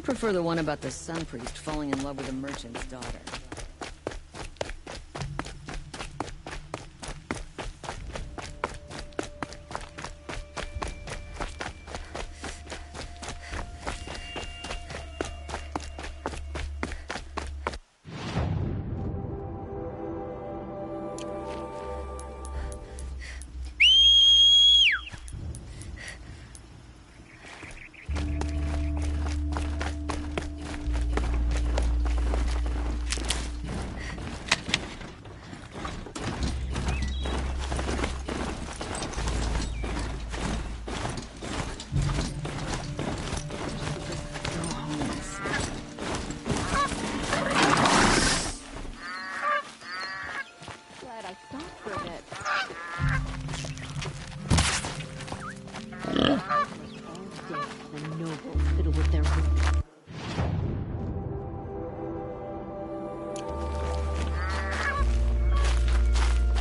prefer the one about the sun priest falling in love with a merchant's daughter.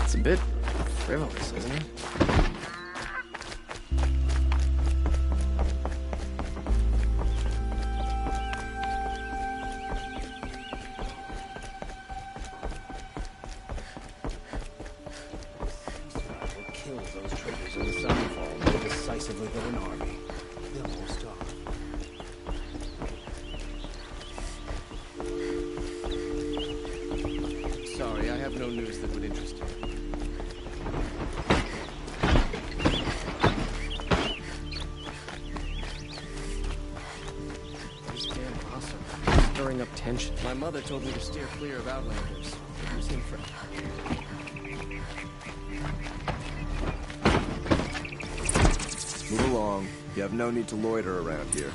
It's a bit frivolous, isn't it? Kill those traitors in the Sunfall more decisively than an army. They'll all stop. Sorry, I have no news that would interest you. This damn Asa, stirring up tension. My mother told me to steer clear of Outlanders. You seem friendly. Move along. You have no need to loiter around here.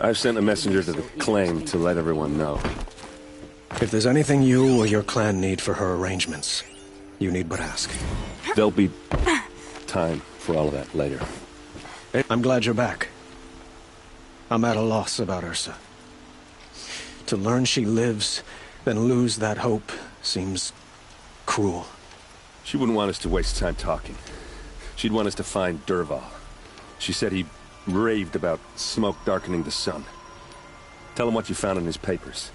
I've sent a messenger to the claim to let everyone know. If there's anything you or your clan need for her arrangements, you need but ask. There'll be time for all of that later. I'm glad you're back. I'm at a loss about Ursa. To learn she lives, then lose that hope, seems cruel. She wouldn't want us to waste time talking. She'd want us to find Dervahl. She said he raved about smoke darkening the sun. Tell him what you found in his papers.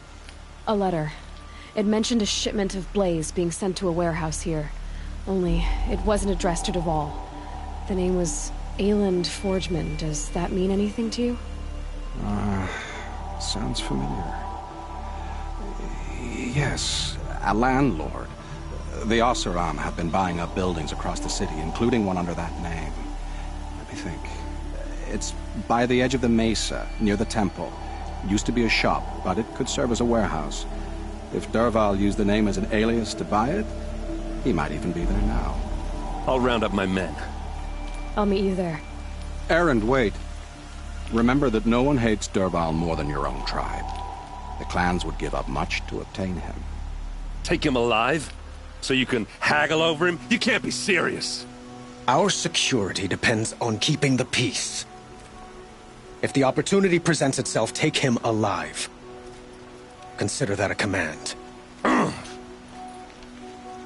A letter. It mentioned a shipment of blaze being sent to a warehouse here. Only, it wasn't addressed to Dervahl. The name was Ayland Forgeman. Does that mean anything to you? Sounds familiar. Yes, a landlord. The Oseram have been buying up buildings across the city, including one under that name. Let me think. It's by the edge of the mesa, near the temple. Used to be a shop, but it could serve as a warehouse. If Dervahl used the name as an alias to buy it, he might even be there now. I'll round up my men. I'll meet you there. Erend, wait. Remember that no one hates Dervahl more than your own tribe. The clans would give up much to obtain him. Take him alive? So you can haggle over him? You can't be serious. Our security depends on keeping the peace. If the opportunity presents itself, take him alive. Consider that a command.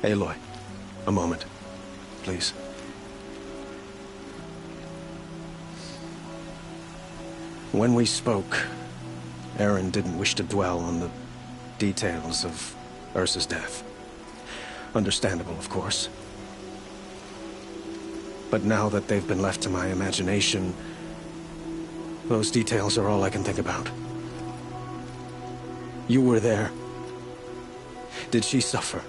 Aloy, a moment, please. When we spoke, Erend didn't wish to dwell on the details of Ursa's death. Understandable, of course. But now that they've been left to my imagination, those details are all I can think about. You were there. Did she suffer?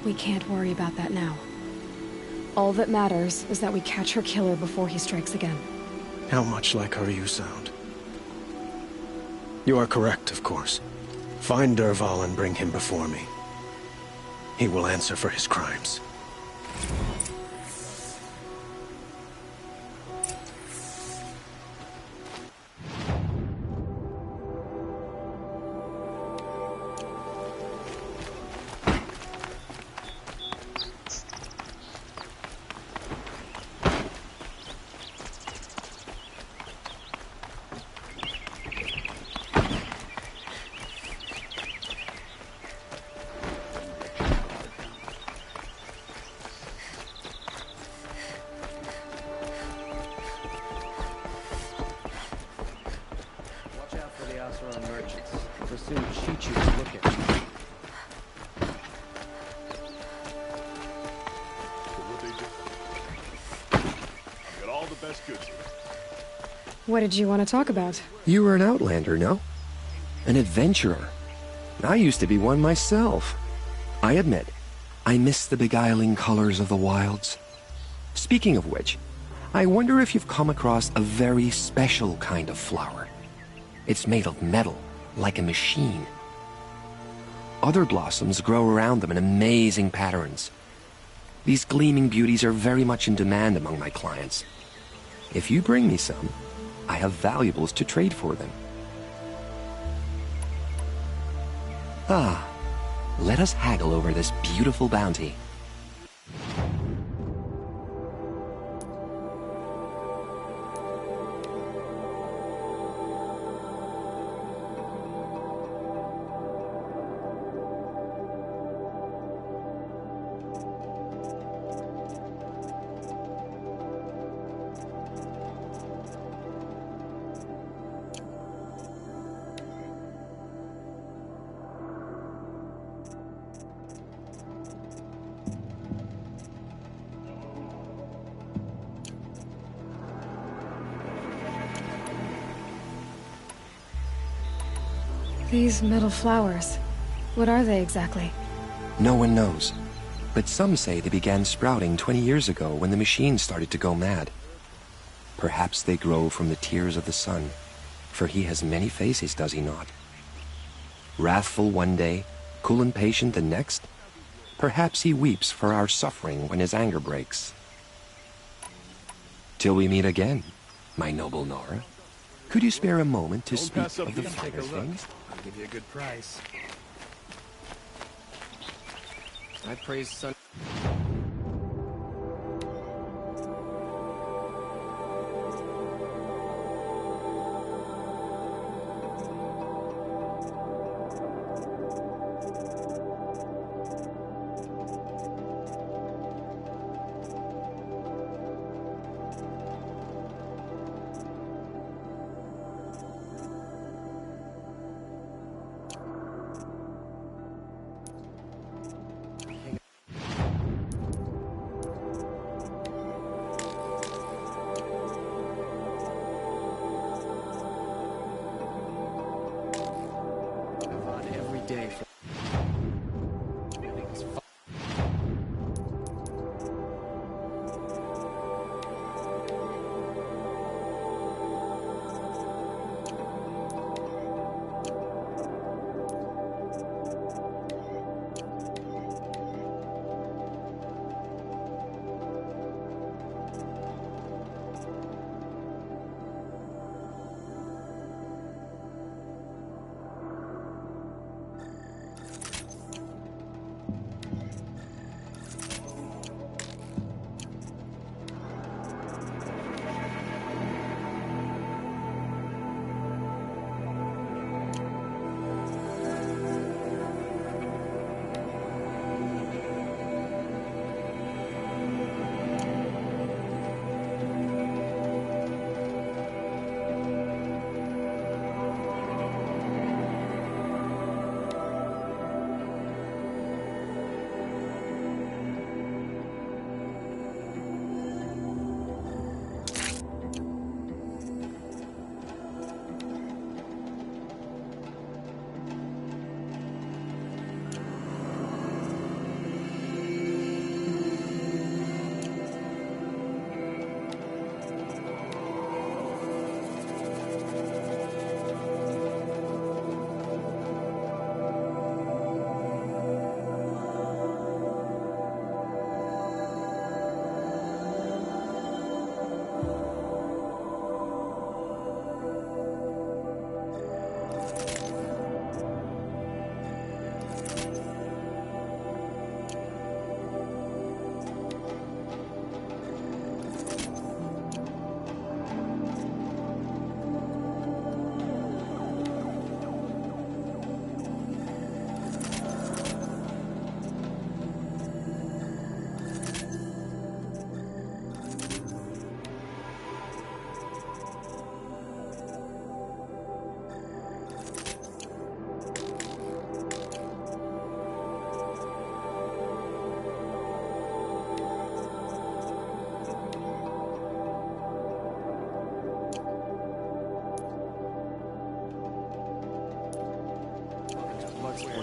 We can't worry about that now. All that matters is that we catch her killer before he strikes again. How much like her you sound. You are correct, of course. Find Dervahl and bring him before me. He will answer for his crimes. What did you want to talk about? You were an outlander, no? An adventurer. I used to be one myself. I admit, I miss the beguiling colors of the wilds. Speaking of which, I wonder if you've come across a very special kind of flower. It's made of metal, like a machine. Other blossoms grow around them in amazing patterns. These gleaming beauties are very much in demand among my clients. If you bring me some, I have valuables to trade for them. Ah, let us haggle over this beautiful bounty. These metal flowers. What are they exactly? No one knows, but some say they began sprouting 20 years ago when the machine started to go mad. Perhaps they grow from the tears of the sun, for he has many faces, does he not? Wrathful one day, cool and patient the next. Perhaps he weeps for our suffering when his anger breaks. Till we meet again, my noble Nora. Could you spare a moment to speak of the finer things? I'll give you a good price. I praise Sun.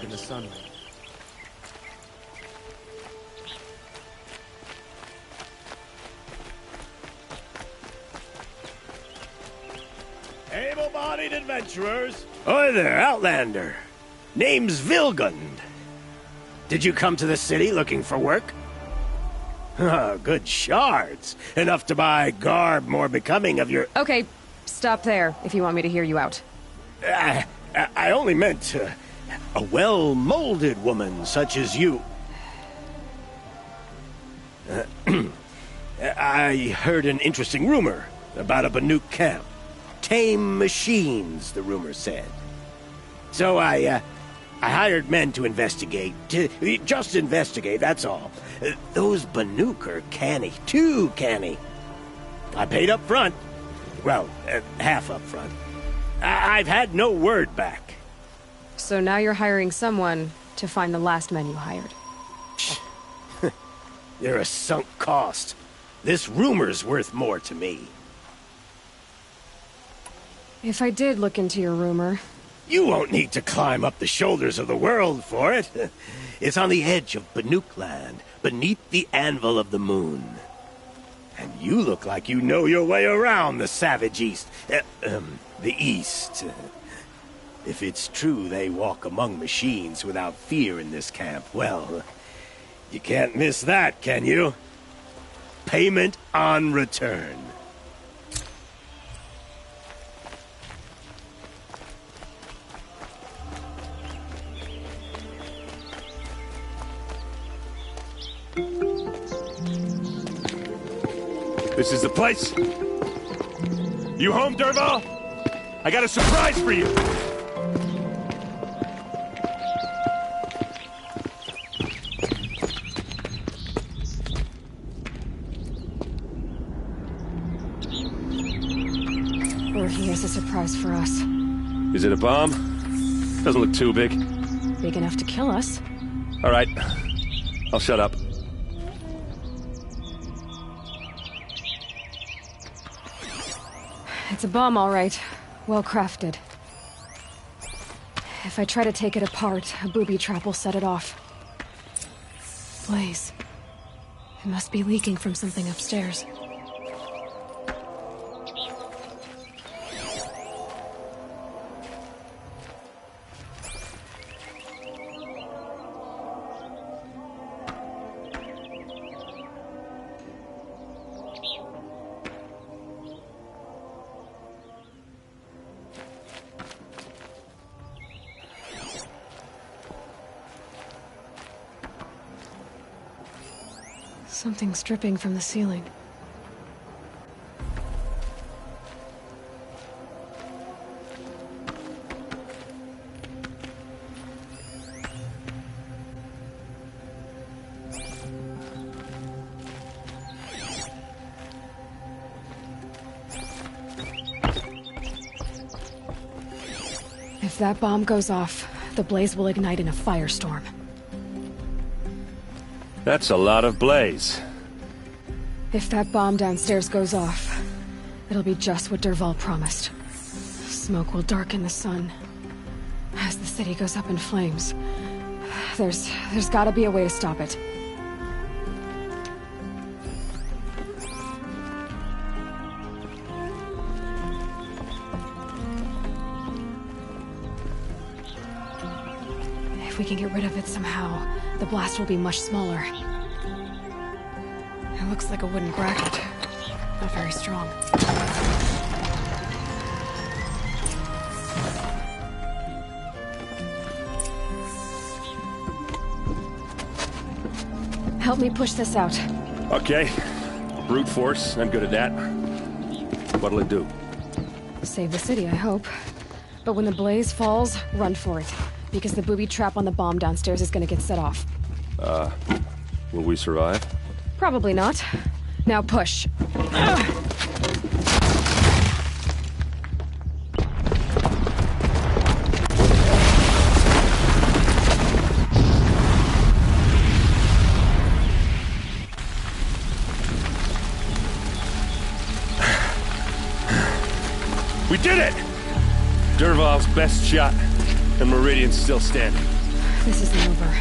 in the sunlight. Able-bodied adventurers. Oi there, Outlander. Name's Vilgund. Did you come to the city looking for work? Good shards. Enough to buy garb more becoming of your... Okay, stop there if you want me to hear you out. I only meant a well-molded woman such as you. I heard an interesting rumor about a Banuk camp. Tame machines, the rumor said. So I hired men to investigate. Just investigate, that's all. Those Banuk are canny. Too canny. I paid up front. Well, half up front. I've had no word back. So now you're hiring someone to find the last men you hired. They're a sunk cost. This rumor's worth more to me. If I did look into your rumor... You won't need to climb up the shoulders of the world for it. It's on the edge of Banuk land, beneath the anvil of the moon. And you look like you know your way around the savage east. The east. If it's true they walk among machines without fear in this camp, well, you can't miss that, can you? Payment on return. This is the place? You home, Dervahl? I got a surprise for you! Or he has a surprise for us. Is it a bomb? Doesn't look too big. Big enough to kill us. All right. I'll shut up. It's a bomb, all right. Well crafted. If I try to take it apart, a booby trap will set it off. Blaze. It must be leaking from something upstairs. Something's dripping from the ceiling. If that bomb goes off, the blaze will ignite in a firestorm. That's a lot of blaze. If that bomb downstairs goes off, it'll be just what Dervahl promised. Smoke will darken the sun. As the city goes up in flames, there's gotta be a way to stop it. If we can get rid of it somehow, the blast will be much smaller. It looks like a wooden bracket. Not very strong. Help me push this out. Okay. Brute force, I'm good at that. What'll it do? Save the city, I hope. But when the blaze falls, run for it. Because the booby trap on the bomb downstairs is gonna get set off. Will we survive? Probably not. Now push. We did it! Dervahl's best shot, and Meridian's still standing. This isn't over.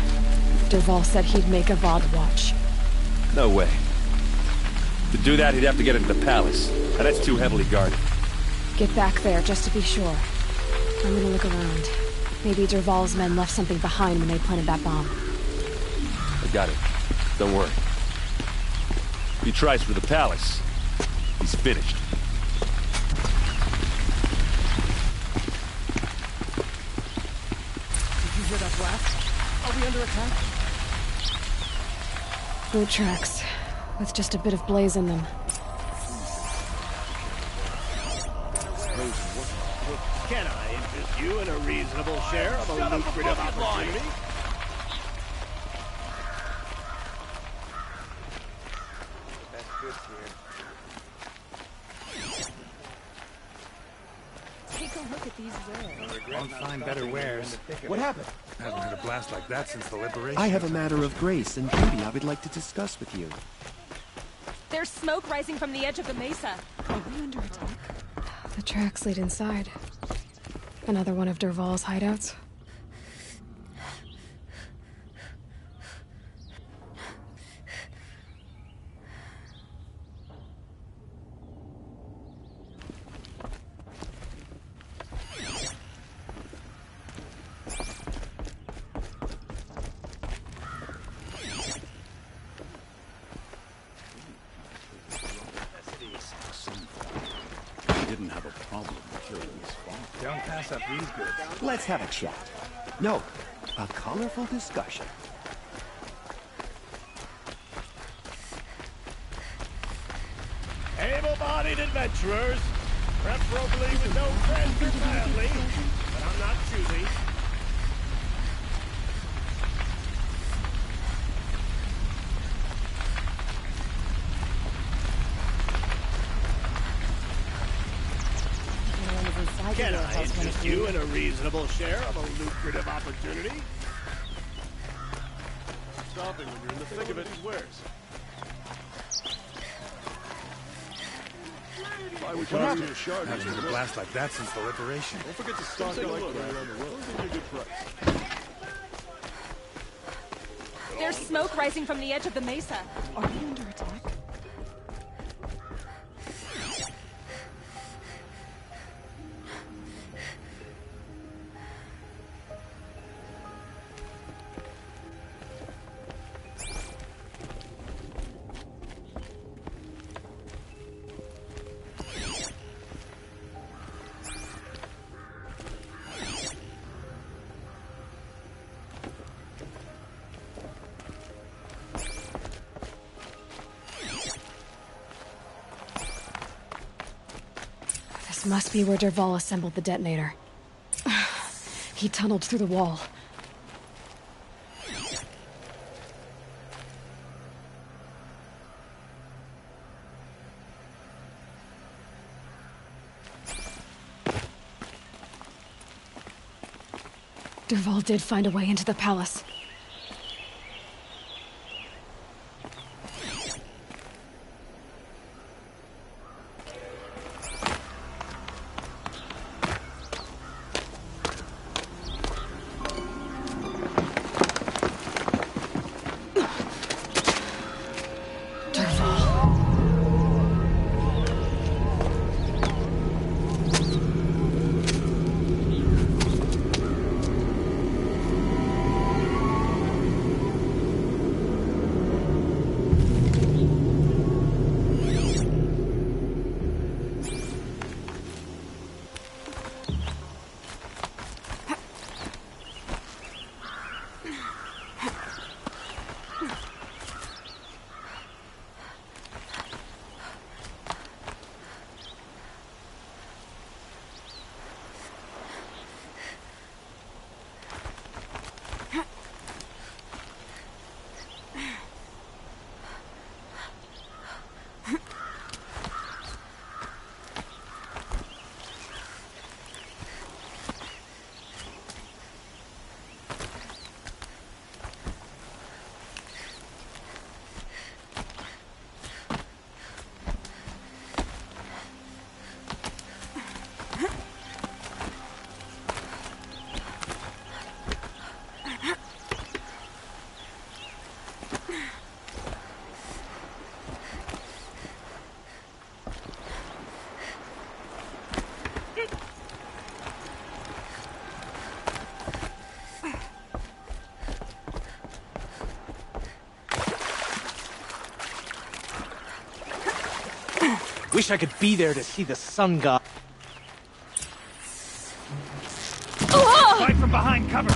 Dervahl said he'd make a Vought watch. No way. To do that, he'd have to get into the palace. And that's too heavily guarded. Get back there, just to be sure. I'm gonna look around. Maybe Dervahl's men left something behind when they planted that bomb. I got it. Don't worry. If he tries for the palace, he's finished. Did you hear that blast? Are we under attack? Boot tracks, with just a bit of blaze in them. Can I interest you in a reasonable share of a lucrative opportunity? Take a look at these wares. Won't find better wares. What happened? Haven't heard a blast like that since the liberation. I have a matter of grace and beauty I would like to discuss with you. There's smoke rising from the edge of the mesa. Are we under attack? The tracks lead inside. Another one of Dervahl's hideouts. Didn't have a problem killing his father. Don't pass up these goods. Let's have a chat. No, a colorful discussion. Able-bodied adventurers, preferably with no friends or family, but I'm not choosy. Can I interest you in a reasonable share of a lucrative opportunity? Stopping when you're in the thick of it. What happened? Haven't heard a blast like that since the liberation. Don't forget to stock up around the world. Those are a good price. There's smoke rising from the edge of the mesa. Are we under attack? This must be where Dervahl assembled the detonator. He tunneled through the wall. Dervahl did find a way into the palace. Wish I could be there to see the sun god. Fight from behind cover!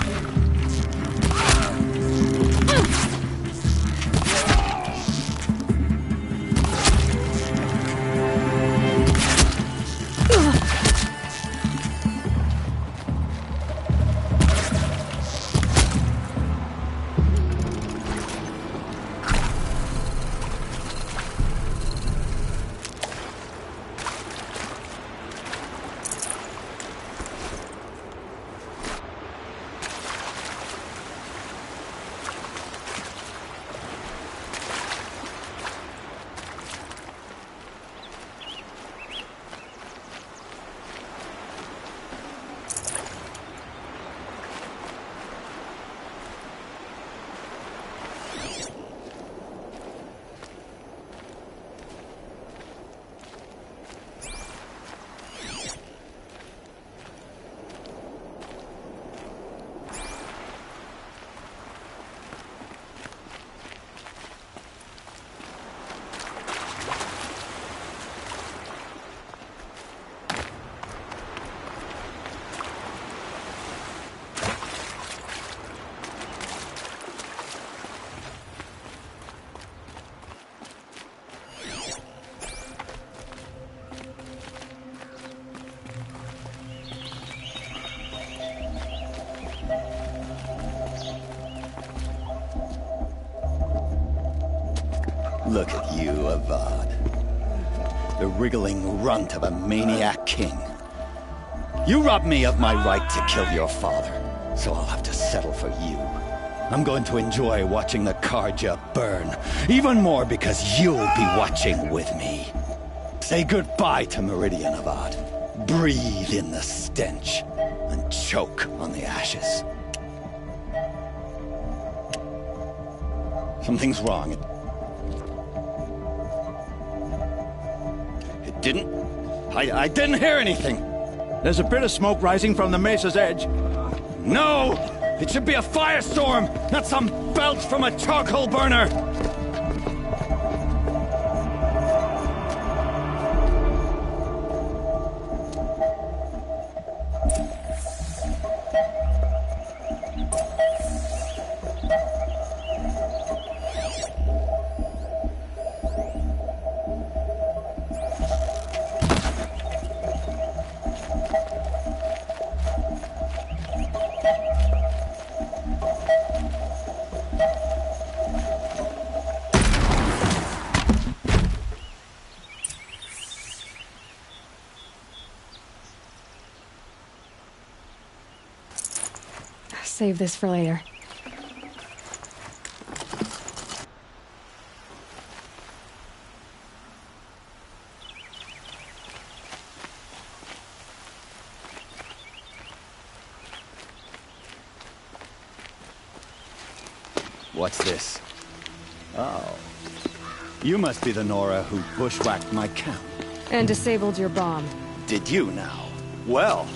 Look at you, Avad. The wriggling runt of a maniac king. You robbed me of my right to kill your father, so I'll have to settle for you. I'm going to enjoy watching the Carja burn, even more because you'll be watching with me. Say goodbye to Meridian, Avad. Breathe in the stench, and choke on the ashes. Something's wrong. It didn't... I didn't hear anything. There's a bit of smoke rising from the mesa's edge. No! It should be a firestorm, not some belch from a charcoal burner! Save this for later. What's this? Oh. You must be the Nora who bushwhacked my camp. And disabled your bomb. Did you now? Well,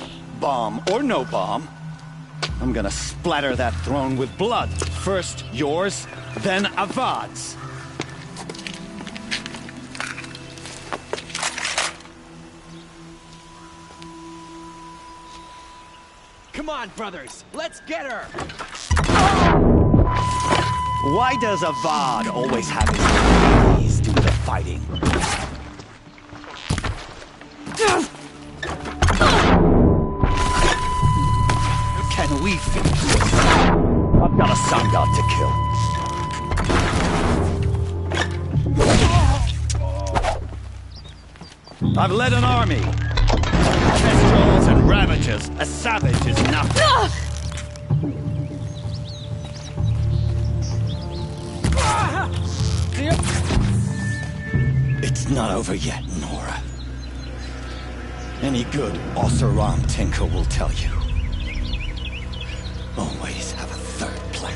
bomb or no bomb, I'm gonna splatter that throne with blood. First yours, then Avad's. Come on, brothers! Let's get her! Why does Avad always have his enemies do the fighting? Can we finish this? I've got a sun god to kill. I've led an army. Kestrels and Ravagers. A savage is nothing. It's not over yet, Nora. Any good Oseram tinker will tell you. Always have a third plan.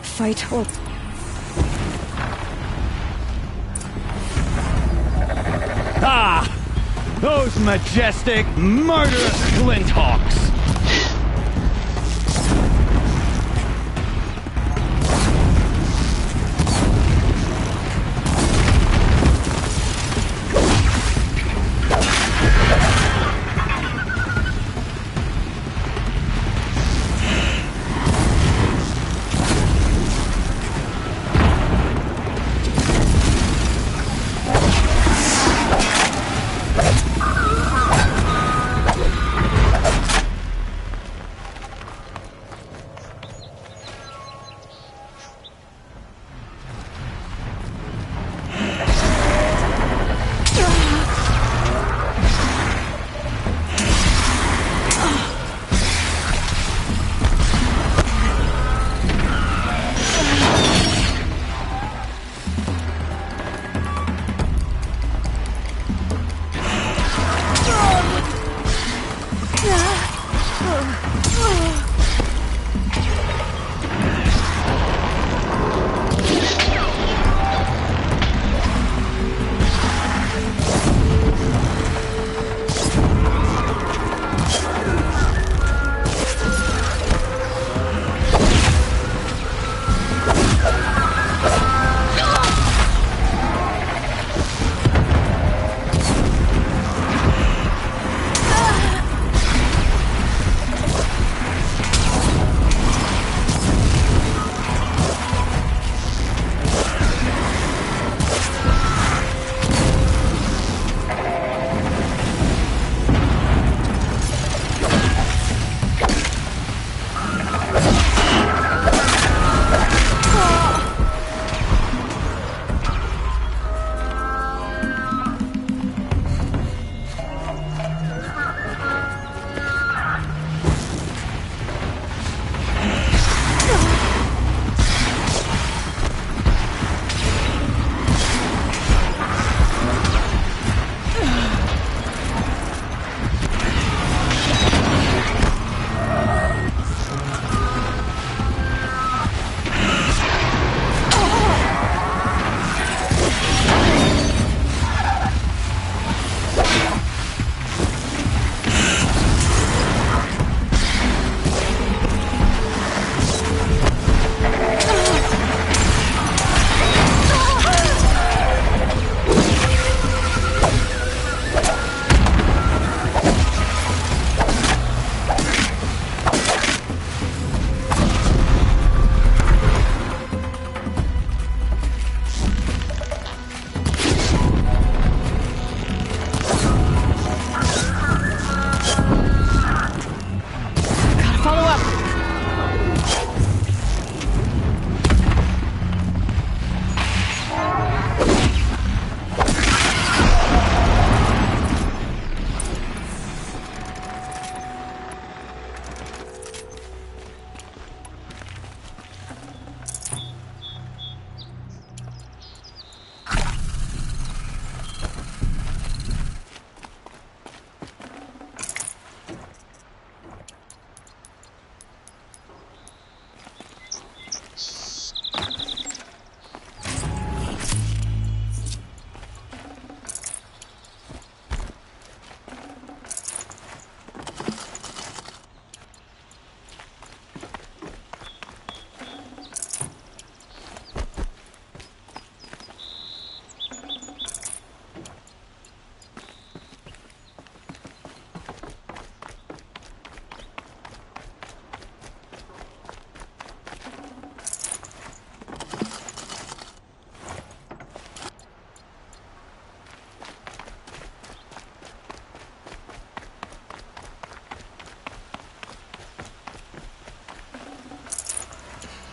Fight or... Ha! Those majestic, murderous flinthawks!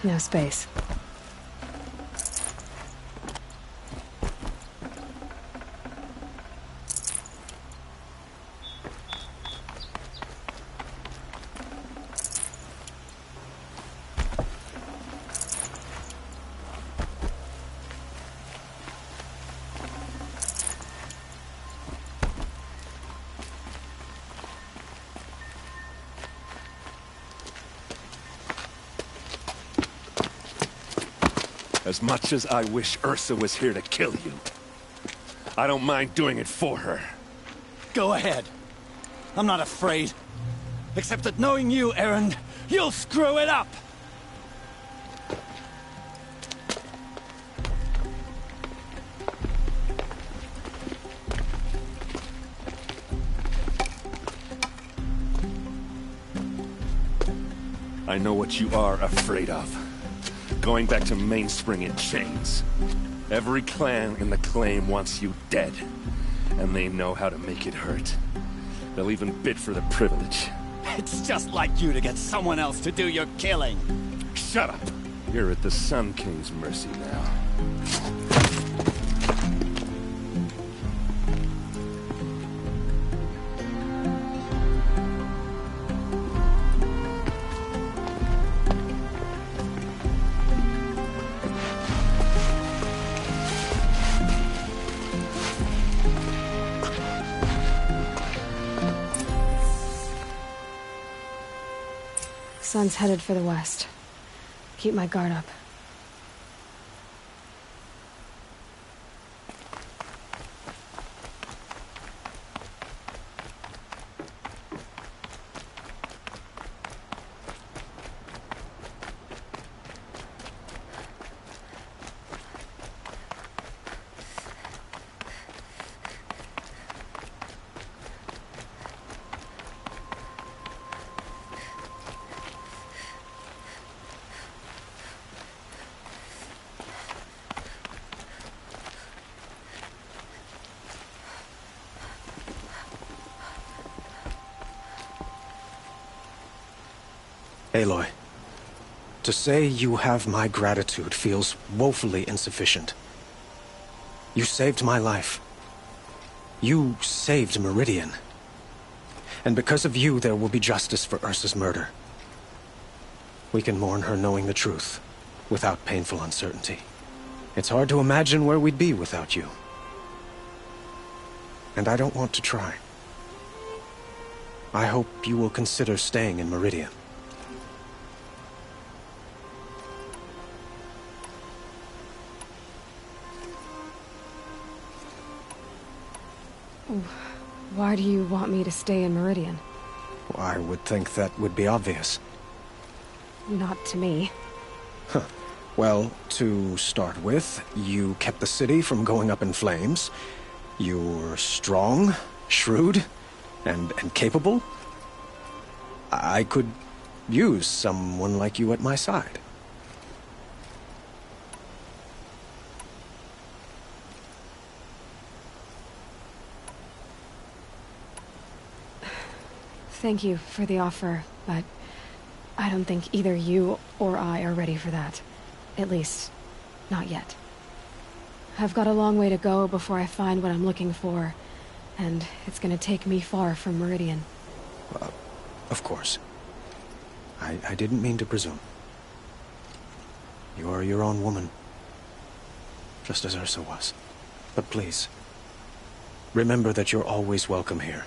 No space. As much as I wish Ursa was here to kill you, I don't mind doing it for her. Go ahead. I'm not afraid. Except that knowing you, Erend, you'll screw it up! I know what you are afraid of. Going back to Mainspring in chains. Every clan in the claim wants you dead. And they know how to make it hurt. They'll even bid for the privilege. It's just like you to get someone else to do your killing. Shut up! You're at the Sun King's mercy now. Sun's headed for the west. Keep my guard up. Aloy, to say you have my gratitude feels woefully insufficient. You saved my life. You saved Meridian. And because of you, there will be justice for Ursa's murder. We can mourn her knowing the truth, without painful uncertainty. It's hard to imagine where we'd be without you. And I don't want to try. I hope you will consider staying in Meridian. Why do you want me to stay in Meridian? I would think that would be obvious. Not to me. Huh. Well, to start with, you kept the city from going up in flames. You're strong, shrewd, and capable. I could use someone like you at my side. Thank you for the offer, but I don't think either you or I are ready for that. At least, not yet. I've got a long way to go before I find what I'm looking for, and it's gonna take me far from Meridian. Of course. I didn't mean to presume. You are your own woman, just as Ursa was. But please, remember that you're always welcome here.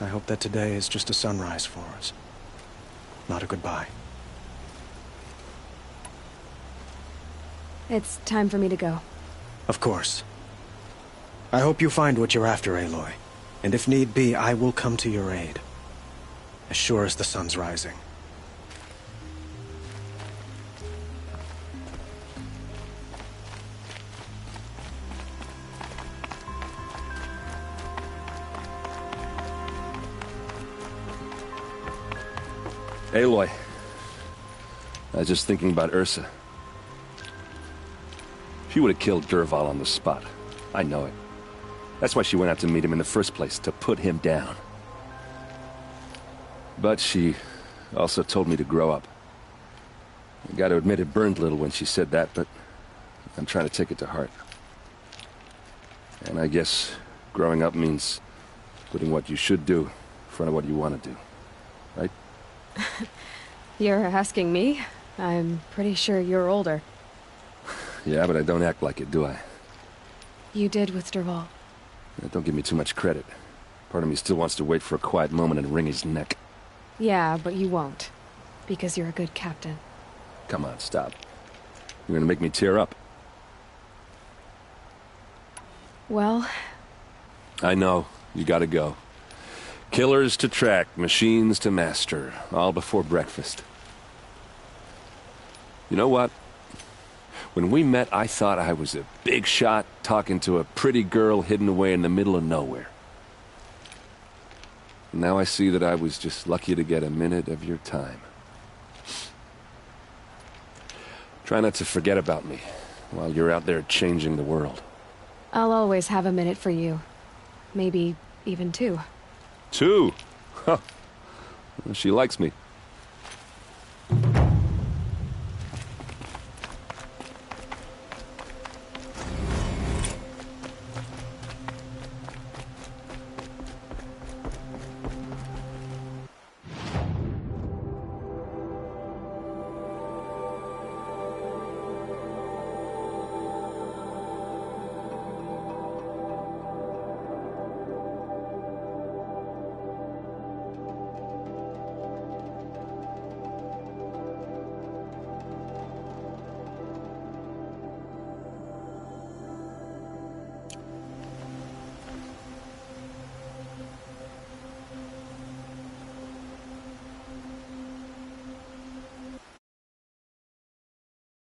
I hope that today is just a sunrise for us, not a goodbye. It's time for me to go. Of course. I hope you find what you're after, Aloy. And if need be, I will come to your aid. As sure as the sun's rising. Aloy. I was just thinking about Ursa. She would have killed Dervahl on the spot. I know it. That's why she went out to meet him in the first place, to put him down. But she also told me to grow up. I gotta admit it burned a little when she said that, but I'm trying to take it to heart. And I guess growing up means putting what you should do in front of what you want to do. Right? You're asking me? I'm pretty sure you're older. Yeah, but I don't act like it, do I? You did with Dervahl. Don't give me too much credit. Part of me still wants to wait for a quiet moment and wring his neck. Yeah, but you won't. Because you're a good captain. Come on, stop. You're gonna make me tear up. Well... I know. You gotta go. Killers to track, machines to master, all before breakfast. You know what? When we met, I thought I was a big shot talking to a pretty girl hidden away in the middle of nowhere. Now I see that I was just lucky to get a minute of your time. Try not to forget about me while you're out there changing the world. I'll always have a minute for you. Maybe even two. 2? Huh. She likes me.